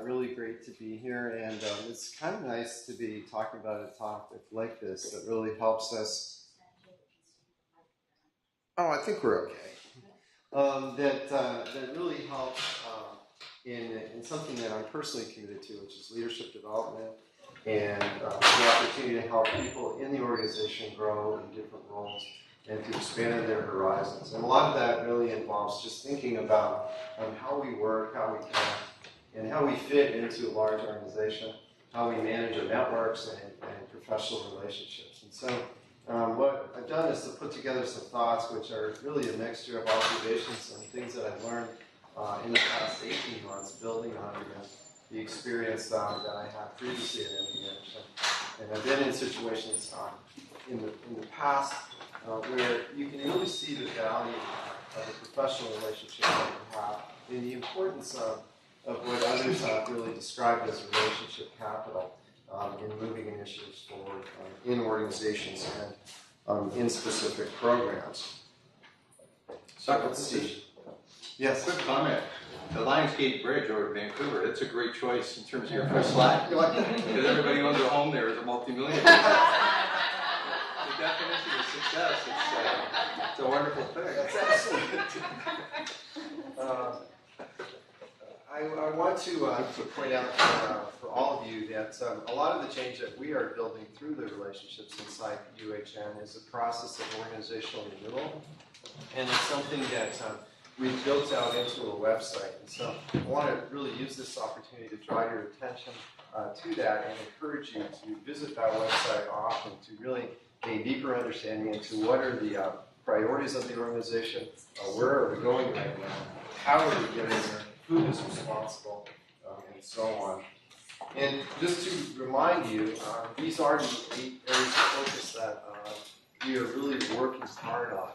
really great to be here, and it's kind of nice to be talking about a topic like this that really helps us. Oh, I think we're okay. That really helps in something that I'm personally committed to, which is leadership development and the opportunity to help people in the organization grow in different roles and to expand their horizons. And a lot of that really involves just thinking about how we work, how we connect, and how we fit into a large organization, how we manage our networks and professional relationships. And so what I've done is to put together some thoughts which are really a mixture of observations and things that I've learned in the past 18 months, building on the experience that I had previously at RMP. And I've been in situations in the past where you can really see the value of the professional relationship that you have and the importance of what others have really described as relationship capital in moving initiatives forward in organizations and in specific programs. So let's see. Yes. Quick comment. The Lionsgate Bridge over Vancouver, that's a great choice in terms of your first slide. You like that? Because everybody owns a home there is a multi-millionaire. The definition of success, it's a wonderful thing. That's excellent. I want to point out for all of you that a lot of the change that we are building through the relationships inside UHN is a process of organizational renewal, and it's something that we've built out into a website. And so I want to really use this opportunity to draw your attention to that and encourage you to visit that website often to really gain deeper understanding into what are the priorities of the organization, where are we going right now, how are we getting there, who is responsible, and so on. And just to remind you, these are the 8 areas of focus that we are really working hard on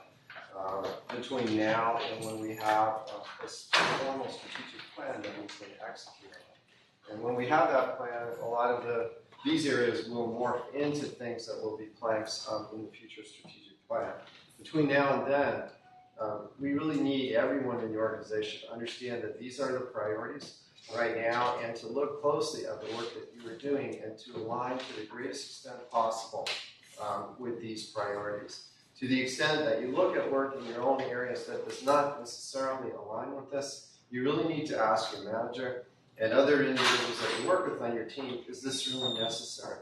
between now and when we have a formal strategic plan that we can execute on. And when we have that plan, a lot of these areas will morph into things that will be planks in the future strategic plan. Between now and then, we really need everyone in the organization to understand that these are the priorities right now and to look closely at the work that you are doing and to align to the greatest extent possible with these priorities. To the extent that you look at work in your own areas that does not necessarily align with this, you really need to ask your manager and other individuals that you work with on your team, is this really necessary?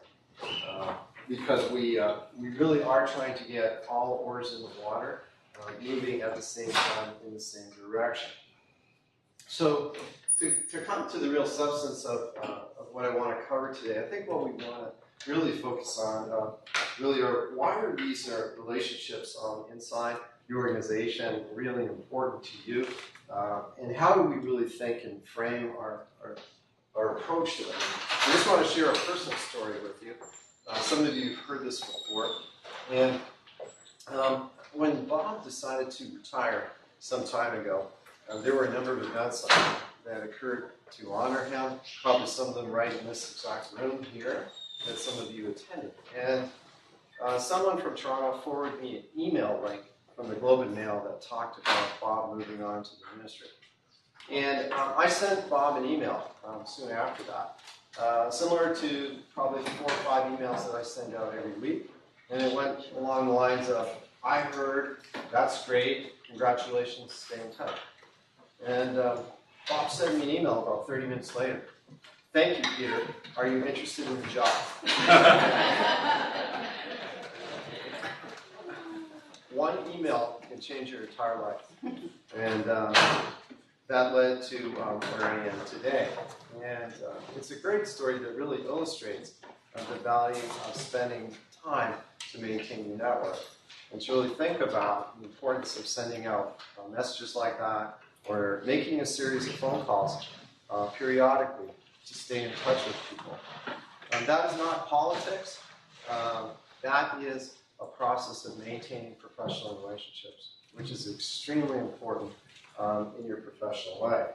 Because we really are trying to get all oars in the water, moving at the same time in the same direction. So to come to the real substance of what I want to cover today, I think what we want to really focus on really are why are these relationships inside the organization really important to you, and how do we really think and frame our approach to them. I just want to share a personal story with you. Some of you have heard this before, and when Bob decided to retire some time ago, there were a number of events that occurred to honor him, probably some of them right in this exact room here that some of you attended. And someone from Toronto forwarded me an email link from the Globe and Mail that talked about Bob moving on to the ministry. And I sent Bob an email soon after that, similar to probably 4 or 5 emails that I send out every week. And it went along the lines of, I heard, that's great, congratulations, stay in touch. And Bob sent me an email about 30 minutes later. Thank you, Peter. Are you interested in the job? One email can change your entire life. And that led to where I am today. And it's a great story that really illustrates the value of spending time to maintain your network. And to really think about the importance of sending out messages like that or making a series of phone calls periodically to stay in touch with people. That is not politics. That is a process of maintaining professional relationships, which is extremely important in your professional life.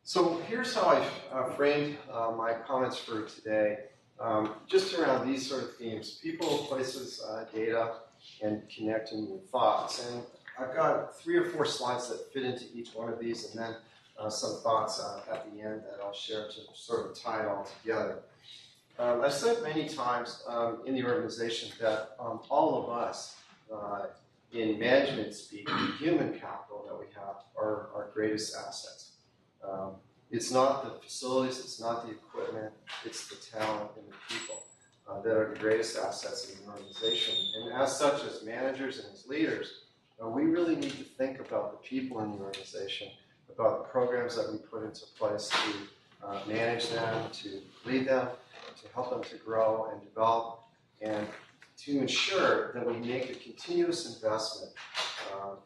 So here's how I've framed my comments for today, just around these sort of themes: people, places, data, and connecting with thoughts. And I've got 3 or 4 slides that fit into each one of these, and then some thoughts at the end that I'll share to sort of tie it all together. I've said many times in the organization that all of us in management speak, the human capital that we have are our greatest assets. It's not the facilities, it's not the equipment, it's the talent and the people that are the greatest assets in the organization. And as such, as managers and as leaders, we really need to think about the people in the organization, about the programs that we put into place to manage them, to lead them, to help them to grow and develop, and to ensure that we make a continuous investment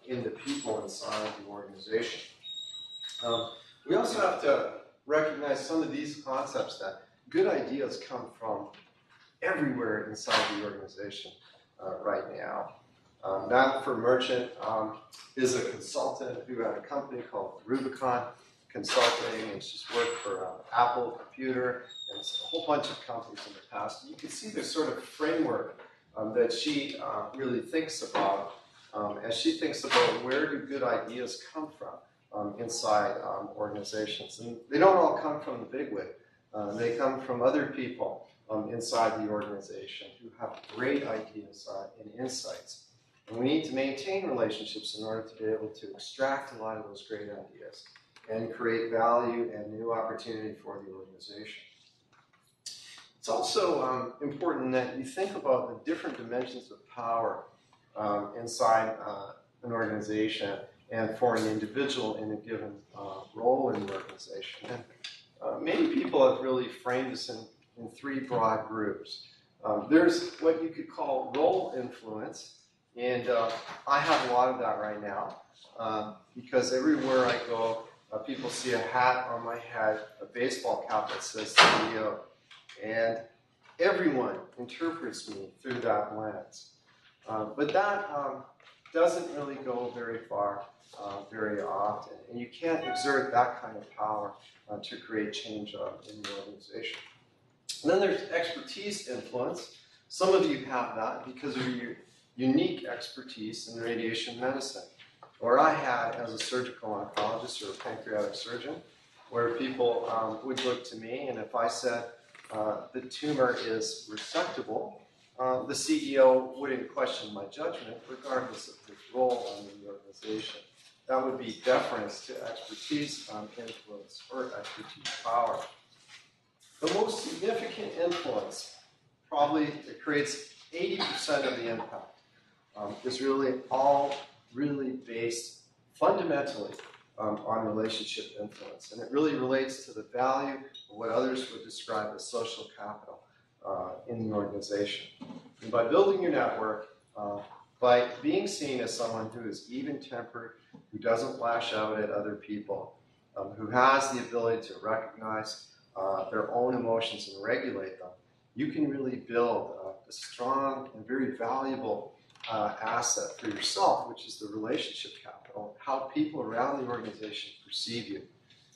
in the people inside the organization. We also have to recognize some of these concepts that good ideas come from everywhere inside the organization right now. Matt Merchant is a consultant who had a company called Rubicon Consulting, and she's worked for Apple Computer and a whole bunch of companies in the past. And you can see the sort of framework that she really thinks about as she thinks about where do good ideas come from inside organizations. And they don't all come from the bigwig. They come from other people inside the organization who have great ideas and insights. And we need to maintain relationships in order to be able to extract a lot of those great ideas and create value and new opportunity for the organization. It's also important that you think about the different dimensions of power inside an organization and for an individual in a given role in the organization. And many people have really framed this in three broad groups. There's what you could call role influence, and I have a lot of that right now because everywhere I go, people see a hat on my head, a baseball cap that says CEO, and everyone interprets me through that lens. But that doesn't really go very far very often, and you can't exert that kind of power to create change in the organization. And then there's expertise influence. Some of you have that because of your unique expertise in radiation medicine. Or I had as a surgical oncologist or a pancreatic surgeon, where people would look to me, and if I said the tumor is resectable, the CEO wouldn't question my judgment regardless of his role in the organization. That would be deference to expertise influence or expertise power. The most significant influence, probably it creates 80% of the impact, is really all based fundamentally on relationship influence. And it really relates to the value of what others would describe as social capital in the organization. And by building your network, by being seen as someone who is even-tempered, who doesn't lash out at other people, who has the ability to recognize their own emotions and regulate them, you can really build a strong and very valuable asset for yourself, which is the relationship capital, how people around the organization perceive you.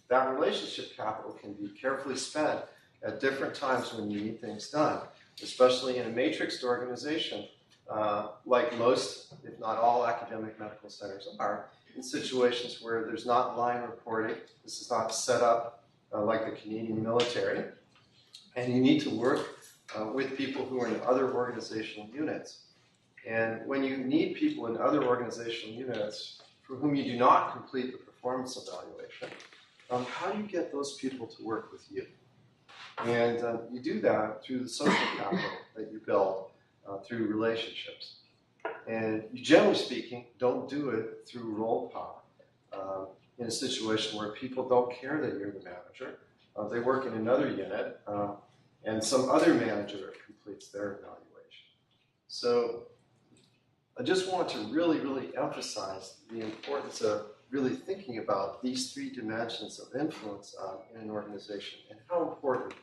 That relationship capital can be carefully spent at different times when you need things done, especially in a matrixed organization, like most, if not all, academic medical centers are, in situations where there's not line reporting. This is not set up like the Canadian military, and you need to work with people who are in other organizational units. And when you need people in other organizational units for whom you do not complete the performance evaluation, how do you get those people to work with you? And you do that through the social capital that you build through relationships. And you, generally speaking, don't do it through role power. In a situation where people don't care that you're the manager, they work in another unit, and some other manager completes their evaluation. So I just want to really emphasize the importance of really thinking about these three dimensions of influence in an organization and how important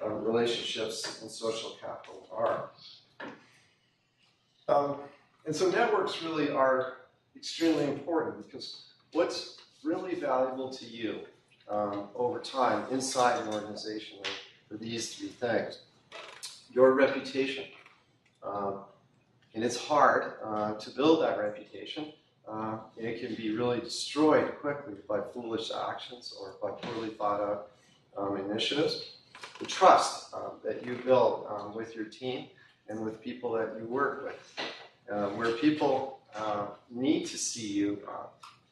relationships and social capital are. And so networks really are extremely important because what's really valuable to you over time inside an organization are these three things. Your reputation. And it's hard to build that reputation it can be really destroyed quickly by foolish actions or by poorly thought out initiatives. The trust that you build with your team and with people that you work with, where people need to see you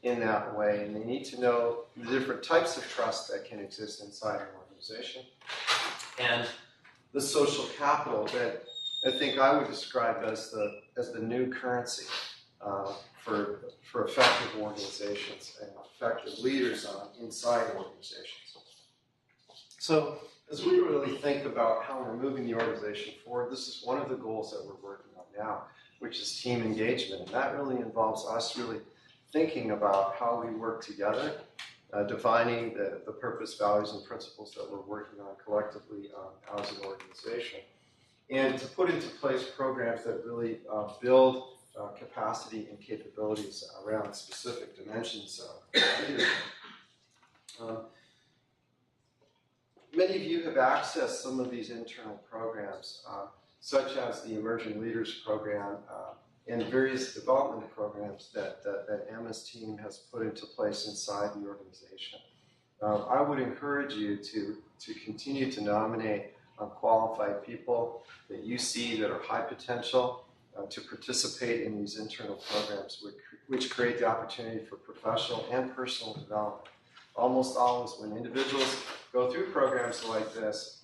in that way, and they need to know the different types of trust that can exist inside an organization, and the social capital that I think I would describe as the new currency for effective organizations and effective leaders inside organizations. So as we really think about how we're moving the organization forward, this is one of the goals that we're working on now, which is team engagement. And that really involves us really thinking about how we work together, defining the purpose, values, and principles that we're working on collectively as an organization, and to put into place programs that really build capacity and capabilities around specific dimensions of leadership. Many of you have accessed some of these internal programs, such as the Emerging Leaders Program and various development programs that Emma's team has put into place inside the organization. I would encourage you to continue to nominate qualified people that you see that are high potential to participate in these internal programs, which create the opportunity for professional and personal development. Almost always when individuals go through programs like this,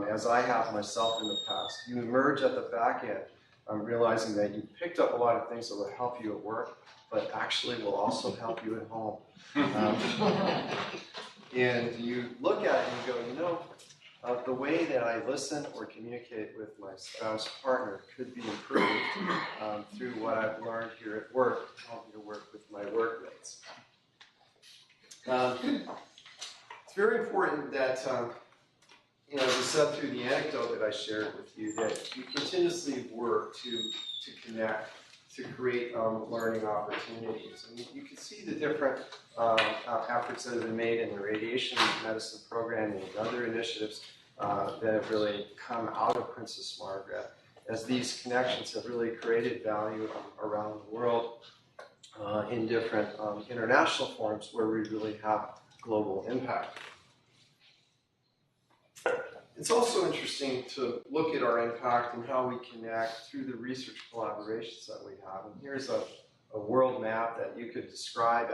as I have myself in the past, you emerge at the back end realizing that you picked up a lot of things that will help you at work, but actually will also help you at home. And you look at it and you go, you know, the way that I listen or communicate with my spouse partner could be improved through what I've learned here at work to help me to work with my workmates. It's very important that, as I said through the anecdote that I shared with you, that you continuously work to connect, to create learning opportunities. And you can see the different efforts that have been made in the radiation medicine program and other initiatives that have really come out of Princess Margaret, as these connections have really created value around the world in different international forums where we really have global impact. It's also interesting to look at our impact and how we connect through the research collaborations that we have. And here's a world map that you could describe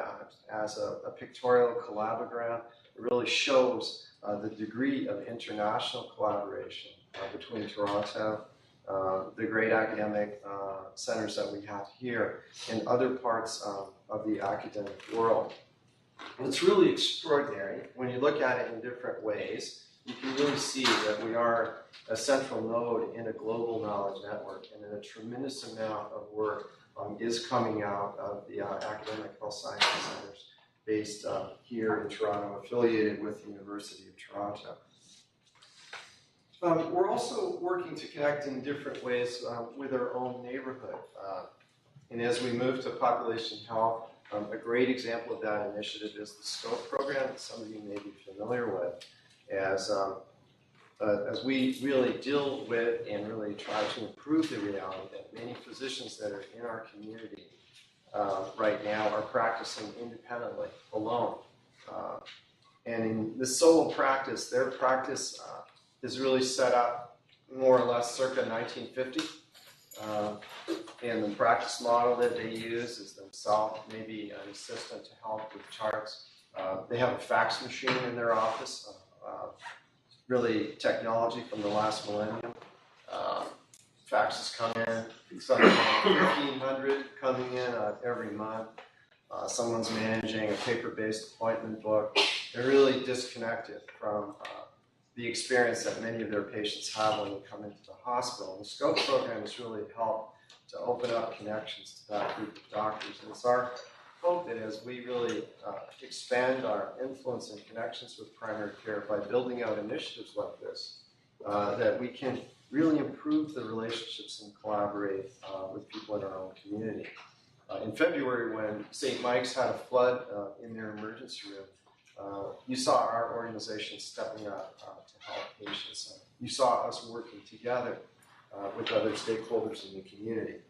as a pictorial collabogram. It really shows the degree of international collaboration between Toronto, the great academic centers that we have here, and other parts of the academic world. And it's really extraordinary. When you look at it in different ways, you can really see that we are a central node in a global knowledge network, and that a tremendous amount of work is coming out of the academic health sciences centers based here in Toronto, affiliated with the University of Toronto. We're also working to connect in different ways with our own neighborhood. And as we move to population health, a great example of that initiative is the SCOPE program that some of you may be familiar with. As we really deal with and really try to improve the reality that many physicians that are in our community right now are practicing independently, alone. And in the solo practice, their practice is really set up more or less circa 1950. And the practice model that they use is themselves, maybe an assistant to help with charts. They have a fax machine in their office. Really technology from the last millennium. Faxes come in, something like 1,500 coming in every month. Someone's managing a paper-based appointment book. They're really disconnected from the experience that many of their patients have when they come into the hospital. And the SCOPE program has really helped to open up connections to that group of doctors. And it's our hope that as we really expand our influence and connections with primary care by building out initiatives like this, that we can really improve the relationships and collaborate with people in our own community. In February, when St. Mike's had a flood in their emergency room, you saw our organization stepping up to help patients. You saw us working together with other stakeholders in the community.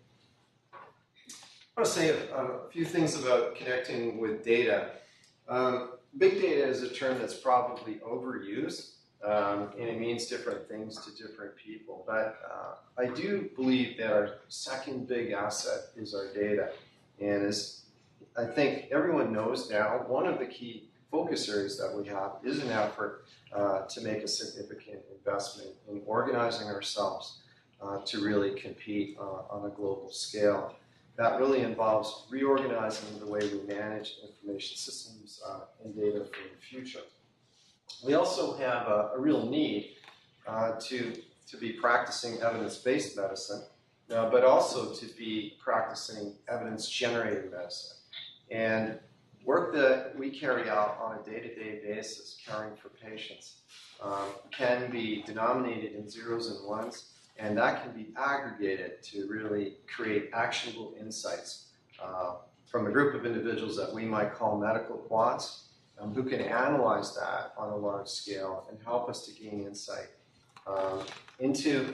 I want to say a few things about connecting with data. Big data is a term that's probably overused, and it means different things to different people. But I do believe that our second big asset is our data. And as I think everyone knows now, one of the key focus areas that we have is an effort to make a significant investment in organizing ourselves to really compete on a global scale. That really involves reorganizing the way we manage information systems and data for the future. We also have a real need to be practicing evidence-based medicine, but also to be practicing evidence-generated medicine. And work that we carry out on a day-to-day basis, caring for patients, can be denominated in zeros and ones, and that can be aggregated to really create actionable insights from a group of individuals that we might call medical quants, who can analyze that on a large scale and help us to gain insight into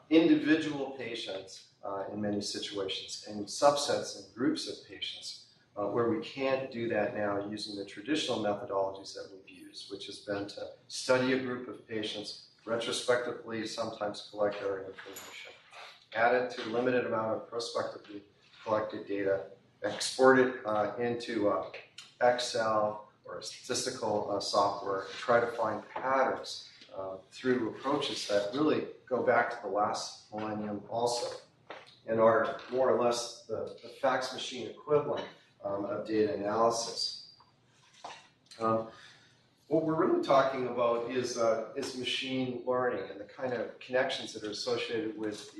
individual patients in many situations and subsets and groups of patients where we can't do that now using the traditional methodologies that we've used, which has been to study a group of patients, retrospectively sometimes collect our information, add it to a limited amount of prospectively collected data, export it into Excel or statistical software, and try to find patterns through approaches that really go back to the last millennium also, and are more or less the fax machine equivalent of data analysis. What we're really talking about is machine learning and the kind of connections that are associated with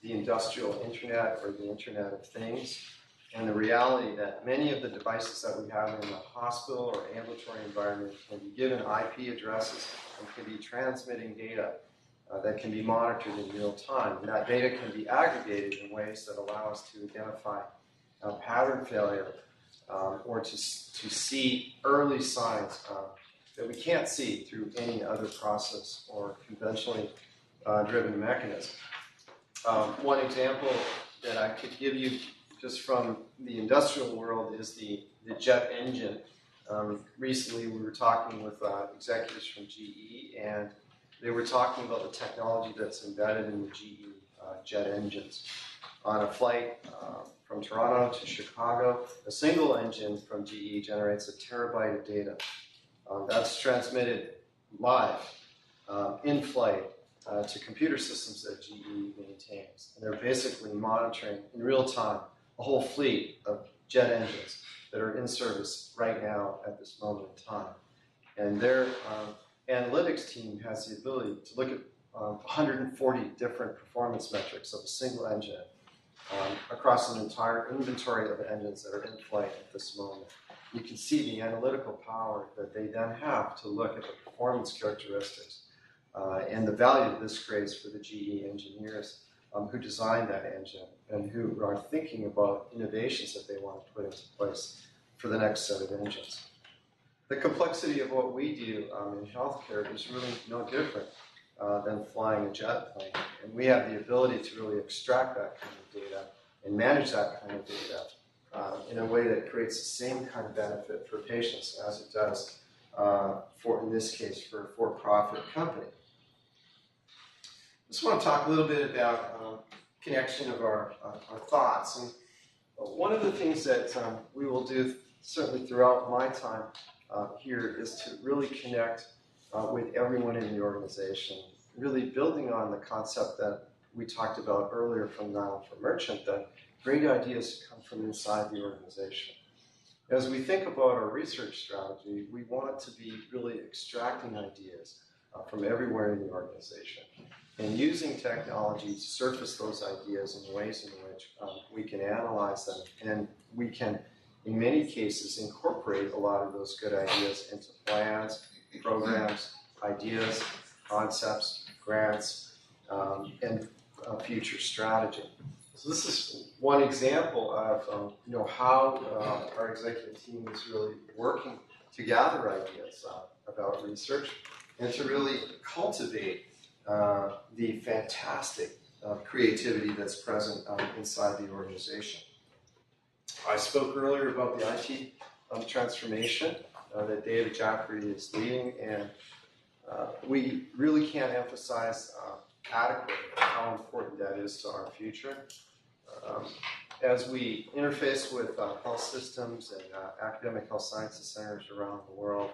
the industrial internet or the Internet of Things, and the reality that many of the devices that we have in the hospital or ambulatory environment can be given IP addresses and can be transmitting data that can be monitored in real time. And that data can be aggregated in ways that allow us to identify pattern failure or to see early signs that we can't see through any other process or conventionally driven mechanism. One example that I could give you just from the industrial world is the jet engine. Recently we were talking with executives from GE, and they were talking about the technology that's embedded in the GE jet engines. On a flight from Toronto to Chicago, a single engine from GE generates a terabyte of data. That's transmitted live, in flight, to computer systems that GE maintains. And they're basically monitoring in real time a whole fleet of jet engines that are in service right now at this moment in time. And their analytics team has the ability to look at 140 different performance metrics of a single engine across an entire inventory of engines that are in flight at this moment. You can see the analytical power that they then have to look at the performance characteristics and the value that this creates for the GE engineers who designed that engine and who are thinking about innovations that they want to put into place for the next set of engines. The complexity of what we do in healthcare is really no different than flying a jet plane. And we have the ability to really extract that kind of data and manage that kind of data in a way that creates the same kind of benefit for patients as it does in this case, for a for-profit company. I just want to talk a little bit about connection of our thoughts. And one of the things that we will do, certainly throughout my time here, is to really connect with everyone in the organization, really building on the concept that we talked about earlier from Niall for Merchant, that great ideas come from inside the organization. As we think about our research strategy, we want to be really extracting ideas from everywhere in the organization and using technology to surface those ideas in ways in which we can analyze them, and we can, in many cases, incorporate a lot of those good ideas into plans, programs, ideas, concepts, grants, and future strategy. So this is one example of how our executive team is really working to gather ideas about research and to really cultivate the fantastic creativity that's present inside the organization. I spoke earlier about the IT transformation that David Jaffrey is leading, and we really can't emphasize adequately how important that is to our future. As we interface with health systems and academic health sciences centers around the world,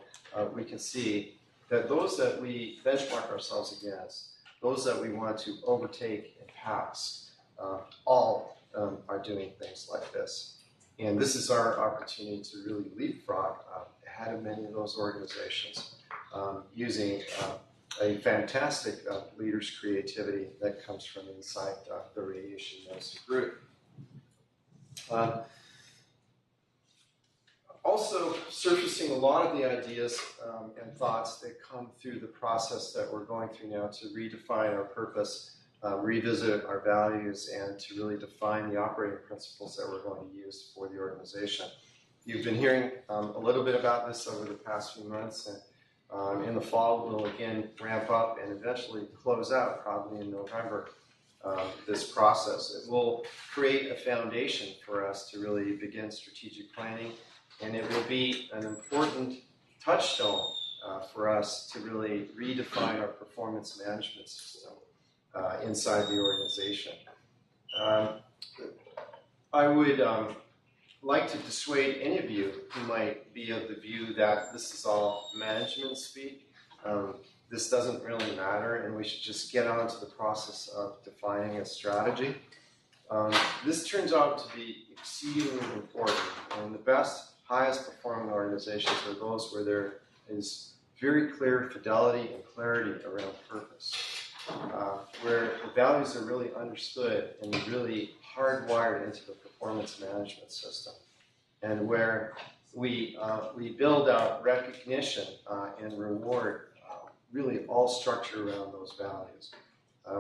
we can see that those that we benchmark ourselves against, those that we want to overtake and pass, all are doing things like this. And this is our opportunity to really leapfrog ahead of many of those organizations using a fantastic leader's creativity that comes from inside the radiation medicine group. Also surfacing a lot of the ideas and thoughts that come through the process that we're going through now to redefine our purpose, revisit our values, and to really define the operating principles that we're going to use for the organization. You've been hearing a little bit about this over the past few months, and in the fall we'll again ramp up and eventually close out probably in November this process. It will create a foundation for us to really begin strategic planning, and it will be an important touchstone for us to really redefine our performance management system inside the organization. I would like to dissuade any of you who might be of the view that this is all management speak. This doesn't really matter, and we should just get on to the process of defining a strategy. This turns out to be exceedingly important, and the best, highest performing organizations are those where there is very clear fidelity and clarity around purpose, where the values are really understood and really hardwired into the performance management system, and where we build out recognition and reward really all structure around those values,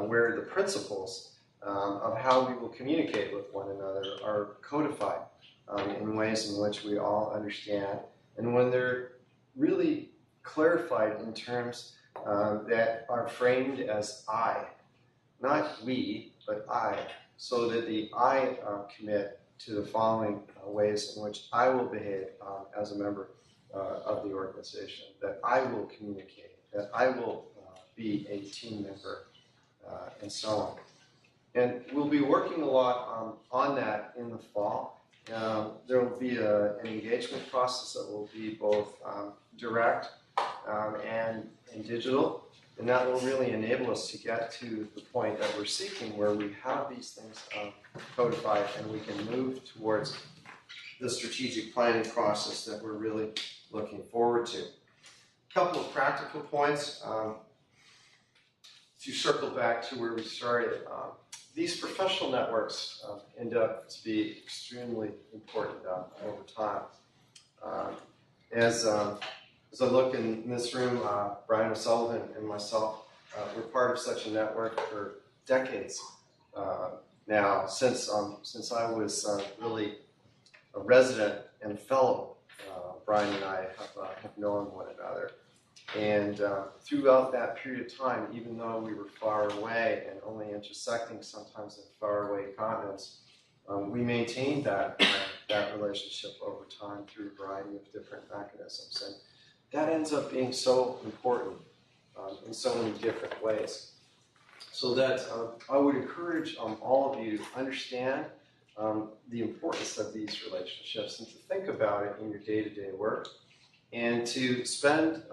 where the principles of how we will communicate with one another are codified in ways in which we all understand, and when they're really clarified in terms that are framed as I, not we, but I, so that the I commit to the following ways in which I will behave as a member of the organization, that I will communicate, that I will be a team member, and so on. And we'll be working a lot on that in the fall. There will be an engagement process that will be both direct and digital, and that will really enable us to get to the point that we're seeking, where we have these things codified and we can move towards the strategic planning process that we're really looking forward to. A couple of practical points to circle back to where we started. These professional networks end up to be extremely important over time. As I look in this room, Brian O'Sullivan and myself, we're part of such a network for decades now, since I was really a resident and a fellow. Brian and I have known one another. And throughout that period of time, even though we were far away and only intersecting sometimes in faraway continents, we maintained that relationship over time through a variety of different mechanisms. And that ends up being so important in so many different ways. So that I would encourage all of you to understand the importance of these relationships and to think about it in your day-to-day work, and to spend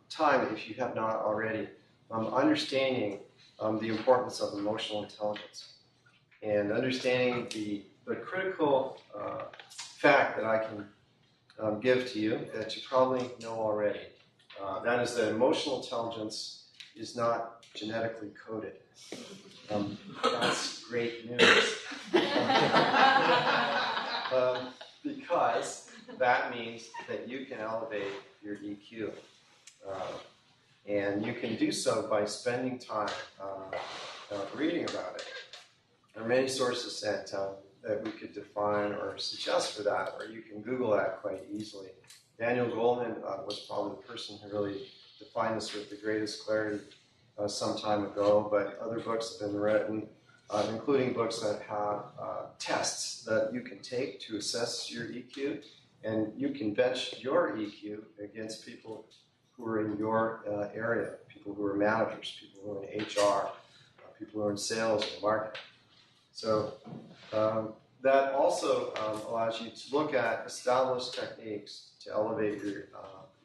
time, if you have not already, understanding the importance of emotional intelligence, and understanding the critical fact that I can give to you that you probably know already. That is that emotional intelligence is not genetically coded. That's great news. Because that means that you can elevate your EQ. And you can do so by spending time reading about it. There are many sources that we could define or suggest for that, or you can Google that quite easily. Daniel Goleman was probably the person who really defined this with the greatest clarity some time ago, but other books have been written including books that have tests that you can take to assess your EQ, and you can bench your EQ against people who are in your area, people who are managers, people who are in HR, people who are in sales or marketing. So that also allows you to look at established techniques to elevate your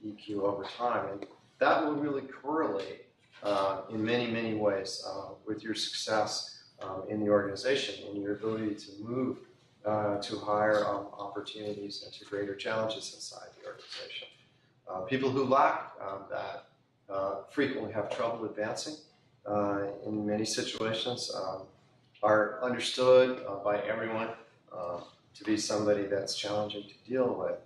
EQ over time, and that will really correlate in many, many ways with your success in the organization and your ability to move to higher opportunities and to greater challenges inside the organization. People who lack that frequently have trouble advancing in many situations, are understood by everyone to be somebody that's challenging to deal with.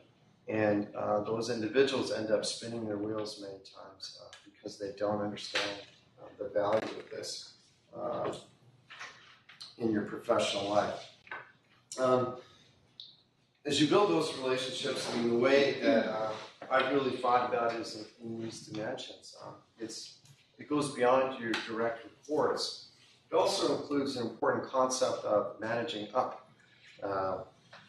And those individuals end up spinning their wheels many times because they don't understand the value of this in your professional life. As you build those relationships, I mean, the way that I've really thought about it is in these dimensions. It goes beyond your direct reports. It also includes an important concept of managing up,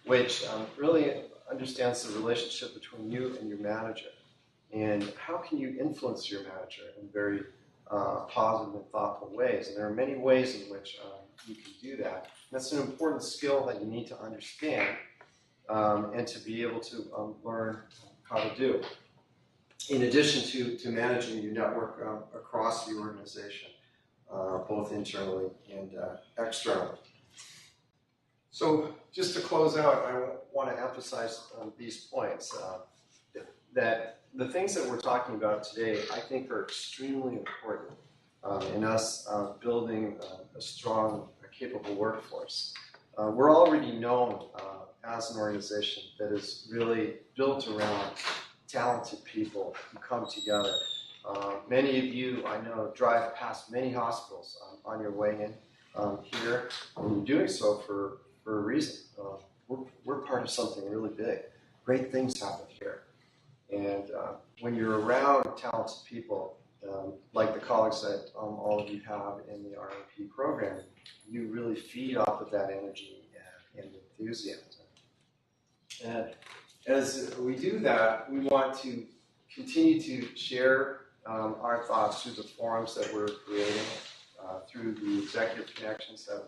which really understands the relationship between you and your manager. And how can you influence your manager in very positive and thoughtful ways? And there are many ways in which you can do that. And that's an important skill that you need to understand and to be able to learn how to do. In addition to managing your network across the organization, both internally and externally. So just to close out, I want to emphasize these points. That the things that we're talking about today, I think, are extremely important in us building a strong, capable workforce. We're already known as an organization that is really built around talented people who come together. Many of you, I know, drive past many hospitals on your way in here, and you're doing so for a reason. We're part of something really big. Great things happen here. And when you're around talented people, like the colleagues that all of you have in the RMP program, you really feed off of that energy and enthusiasm. And as we do that, we want to continue to share our thoughts through the forums that we're creating, through the executive connections that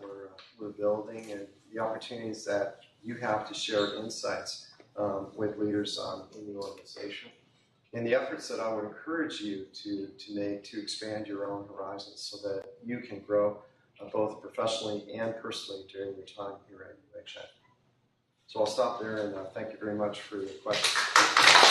we're building, and the opportunities that you have to share insights with leaders in the organization, and the efforts that I would encourage you to make to expand your own horizons so that you can grow both professionally and personally during your time here at UHN. So I'll stop there and thank you very much for your questions.